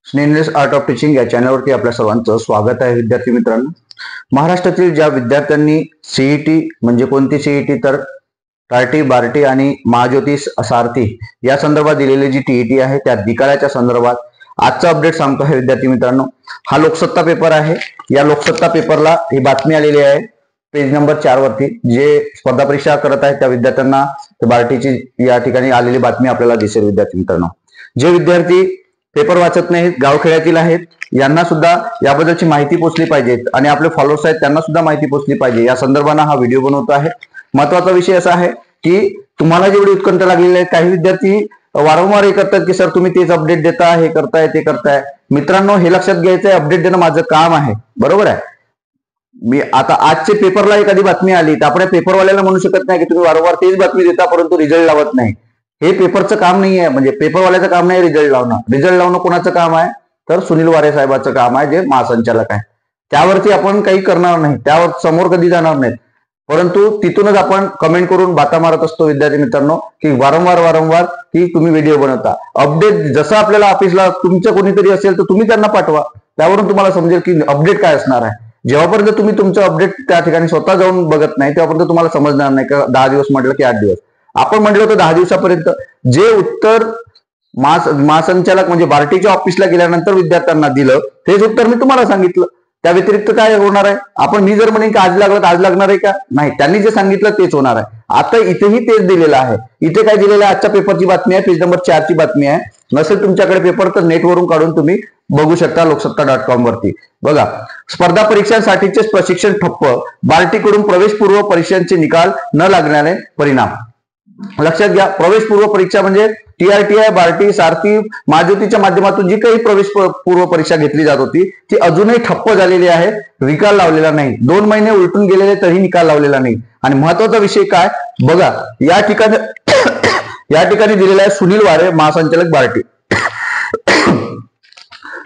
स्नेहलेस art of teaching या चॅनलवरती आपल्या सर्वांचं स्वागत आहे. विद्यार्थी मित्रांनो, महाराष्ट्रातील ज्या विद्यार्थ्यांनी सीईटी म्हणजे कोणती सीईटी तर टार्टी बार्टी आणि महाज्योती सारथी या संदर्भात दिलेली जी टीईटी आहे त्या निकालाच्या संदर्भात आजचा अपडेट सांगतो आहे. विद्यार्थी मित्रांनो, हा लोकसत्ता पेपर आहे. या लोकसत्ता पेपरला ही बातमी आलेली आहे पेज नंबर 4 वरती. जे स्पर्धा परीक्षा करत आहेत त्या विद्यार्थ्यांना बार्टीची या ठिकाणी आलेली बातमी आपल्याला दिसेल. विद्यार्थी मित्रांनो, जे विद्यार्थी पेपर वाचत नाहीत, गावखेड्यातील आहेत, यांना सुद्धा याबद्दलची माहिती पोचली पाहिजे आणि आपले फॉलोअर्स आहेत त्यांना सुद्धा माहिती पोचली पाहिजे या संदर्भाने हा व्हिडिओ बनवतो आहे. महत्वाचा विषय असा आहे की तुम्हाला जेवढी उत्कंठ लागलेली आहे, काही विद्यार्थी वारंवार हे करतात की सर तुम्ही तेच अपडेट देता, हे करताय ते करताय. मित्रांनो, हे लक्षात घ्यायचं आहे, अपडेट देणं माझं काम आहे, बरोबर आहे. मी आता आजचे पेपरला एखादी बातमी आली तर आपण पेपरवाल्याला म्हणू शकत नाही की तुम्ही वारंवार तेच बातमी देता परंतु रिझल्ट लावत नाही. हे पेपरचं काम नाही आहे, म्हणजे पेपरवाल्याचं काम नाही रिझल्ट लावणं. रिझल्ट लावणं कोणाचं काम आहे तर सुनील वारे साहेबांचं काम आहे, जे महासंचालक आहे. त्यावरती आपण काही करणार नाही, त्यावर समोर कधी जाणार नाहीत, परंतु तिथूनच आपण कमेंट करून बाता मारत असतो. विद्यार्थी मित्रांनो, की वारंवार की तुम्ही व्हिडिओ बनवता, अपडेट जसं आपल्याला ऑफिसला तुमचं कोणीतरी असेल तर तुम्ही त्यांना पाठवा, त्यावरून तुम्हाला समजेल की अपडेट काय असणार आहे. जेव्हापर्यंत तुम्ही तुमचं अपडेट त्या ठिकाणी स्वतः जाऊन बघत नाही तेव्हापर्यंत तुम्हाला समजणार नाही का 10 दिवस म्हटलं की 8 दिवस. आपण म्हटलं होतं 10 दिवसापर्यंत. जे उत्तर महासंचालक म्हणजे बार्टीच्या ऑफिसला गेल्यानंतर विद्यार्थ्यांना दिलं तेच उत्तर मी तुम्हाला सांगितलं. त्या व्यतिरिक्त काय होणार आहे? मी जर म्हणेन की आज लागलं तर आज लागणार आहे का? नाही, त्यांनी जे सांगितलं तेच होणार आहे. आता इथेही तेच दिलेलं आहे. इथे काय दिलेलं आहे? आजच्या पेपरची बातमी आहे, पेज नंबर 4 ची बातमी आहे. नसेल तुमच्याकडे पेपर तर नेटवरून काढून तुम्ही बघू शकता लोकसत्ता.com वरती. बघा, स्पर्धा परीक्षांसाठीचे प्रशिक्षण ठप्प, बार्टीकडून प्रवेशपूर्व परीक्षांचे निकाल न लागण्याने परिणाम. लक्षात घ्या, प्रवेशपूर्व परीक्षा म्हणजे TRTI, बार्टी, सारथी, महाज्योतीच्या माध्यमातून जी काही प्रवेश पूर्व परीक्षा घेतली जात होती ती अजूनही ठप्प झालेली आहे. निकाल लावलेला नाही. 2 महिने उलटून गेलेले तरी निकाल लावलेला नाही. आणि महत्वाचा विषय काय बघा, या ठिकाणी दिलेला आहे सुनील वारे महासंचालक बार्टी.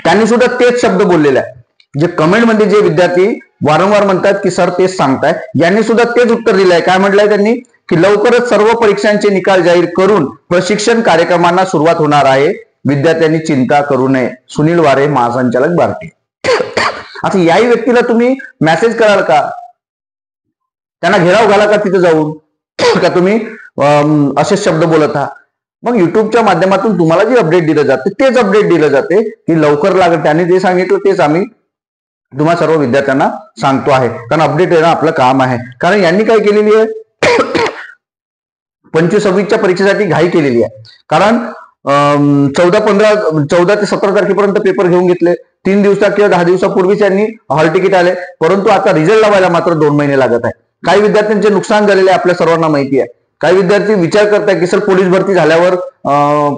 त्यांनी सुद्धा तेच शब्द बोललेले आहे. जे कमेंट मध्ये जे विद्यार्थी वारंवार म्हणतात की सर तेच सांगताय, यांनी सुद्धा तेच उत्तर दिलंय. आहे काय म्हटलंय त्यांनी की लवकरच सर्व परीक्षांचे निकाल जाहीर करून प्रशिक्षण कार्यक्रमांना सुरुवात होणार आहे, विद्यार्थ्यांनी चिंता करू नये. सुनील वारे महासंचालक बार्टी. आता याही व्यक्तीला तुम्ही मेसेज कराल का? त्यांना घेराव घाला का तिथे जाऊन का तुम्ही असेच शब्द बोलत आहात? मग युट्यूबच्या माध्यमातून तुम्हाला जे अपडेट दिलं जाते तेच अपडेट दिलं जाते की लवकर लागेल. त्यांनी जे सांगितलं तेच आम्ही तुम्हाला सर्व विद्यार्थ्यांना सांगतो आहे, कारण अपडेट देणं आपलं काम आहे. कारण यांनी काय केलेली आहे 25-26च्या परीक्षेसाठी घाई केलेली आहे. कारण 14 ते 17 तारखेपर्यंत पेपर घेऊन घेतले. 3 दिवसा किंवा 10 दिवसापूर्वीच यांनी हॉल तिकीट आले, परंतु आता रिझल्ट लावायला मात्र 2 महिने लागत आहे. काही विद्यार्थ्यांचे नुकसान झालेले आपल्या सर्वांना माहिती आहे. काही विद्यार्थी विचार करताय की सर पोलीस भरती झाल्यावर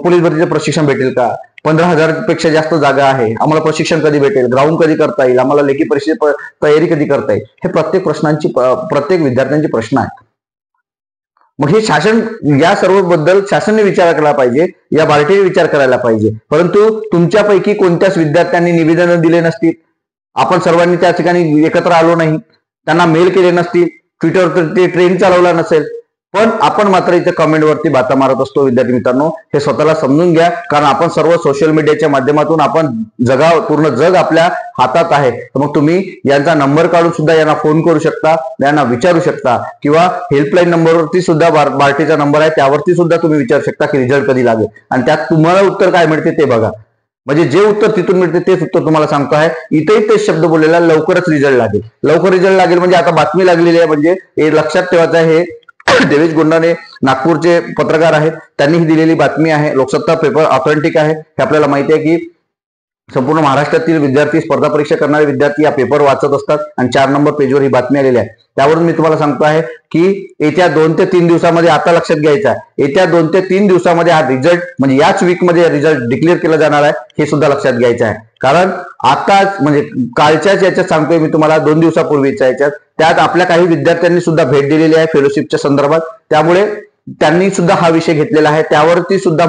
पोलीस भरतीचं प्रशिक्षण भेटेल का? 15,000 पेक्षा जास्त जागा आहे, आम्हाला प्रशिक्षण कधी भेटेल? ग्राउंड कधी करता येईल? आम्हाला लेखी परीक्षेची तयारी कधी करता येईल? हे प्रत्येक विद्यार्थ्यांचे प्रश्न आहेत. मग हे शासन, या सर्व बद्दल शासनाने विचार करायला पाहिजे, या बार्टीने विचार करायला पाहिजे. परंतु तुमच्यापैकी कोणत्याच विद्यार्थ्यांनी निवेदन दिले नसतील, आपण सर्वांनी त्या ठिकाणी एकत्र आलो नाही, त्यांना मेल केले नसतील, ट्विटरवर ते ट्रेंड चालवला नसेल, पण आपण मात्र इथे कमेंटवरती बाता मारत असतो. विद्यार्थी मित्रांनो, हे स्वतःला समजून घ्या, कारण आपण सर्व सोशल मीडियाच्या माध्यमातून आपण पूर्ण जग आपल्या हातात आहे. मग तुम्ही यांचा नंबर काढून सुद्धा यांना फोन करू शकता, यांना विचारू शकता, किंवा हेल्पलाईन नंबरवरती सुद्धा बार्टीचा नंबर आहे त्यावरती सुद्धा तुम्ही विचारू शकता की रिझल्ट कधी लागेल, आणि त्यात तुम्हाला उत्तर काय मिळते ते बघा. म्हणजे जे उत्तर तिथून मिळते तेच उत्तर तुम्हाला सांगतो आहे. इथेही तेच शब्द बोललेला, लवकरच रिझल्ट लागेल. लवकर रिझल्ट लागेल म्हणजे आता बातमी लागलेली आहे, म्हणजे हे लक्षात ठेवायचं आहे. हे देवेश गुंडाने नागपूरचे पत्रकार आहेत, त्यांनी ही दिलेली बातमी आहे. लोकसत्ता पेपर ऑथेंटिक आहे, हे आपल्याला माहिती आहे की संपूर्ण महाराष्ट्रातील विद्यार्थी, स्पर्धा परीक्षा करणारे विद्यार्थी या पेपर वाचत असतात आणि 4 नंबर पेजवर ही बातमी आलेली आहे. त्यावरून मी तुम्हाला सांगतो आहे की येत्या 2 ते 3 दिवसामध्ये, आता लक्षात घ्यायचं आहे, येत्या 2 ते 3 दिवसामध्ये हा रिझल्ट म्हणजे याच वीकमध्ये रिझल्ट डिक्लेअर केला जाणार आहे, हे सुद्धा लक्षात घ्यायचं आहे. कारण आताच म्हणजे कालच्याच याच्यात सांगतोय मी तुम्हाला, 2 दिवसापूर्वीच्या याच्यात, त्यात आपल्या काही विद्यार्थ्यांनी सुद्धा भेट दिलेली आहे फेलोशिपच्या संदर्भात. त्यामुळे त्यांनी सुद्धा हा विषय घेतलेला आहे. त्यावरती सुद्धा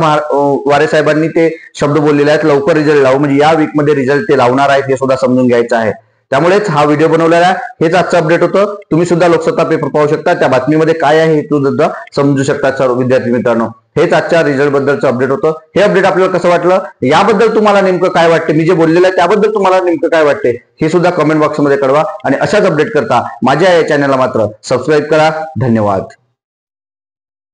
वारे साहेबांनी ते शब्द बोललेले आहेत, लवकर रिझल्ट लावू, म्हणजे या वीकमध्ये रिझल्ट ते लावणार आहेत, हे सुद्धा समजून घ्यायचं आहे. त्यामुळेच हा व्हिडिओ बनवलेला आहे. हेच आजचं अपडेट होतं. तुम्ही सुद्धा लोकसत्ता पेपर पाहू शकता, त्या बातमीमध्ये काय आहे हे सुद्धा समजू शकता सर्व विद्यार्थी मित्रांनो. हेच आजच्या रिझल्ट बद्दलचं अपडेट होतं. हे अपडेट आपल्याला कसं वाटलं, याबद्दल तुम्हाला नेमकं काय वाटते, मी जे बोललेलं आहे त्याबद्दल तुम्हाला नेमकं काय वाटते हे सुद्धा कमेंट बॉक्समध्ये कळवा. आणि अशाच अपडेट करता माझ्या या चॅनलला मात्र सबस्क्राईब करा. धन्यवाद.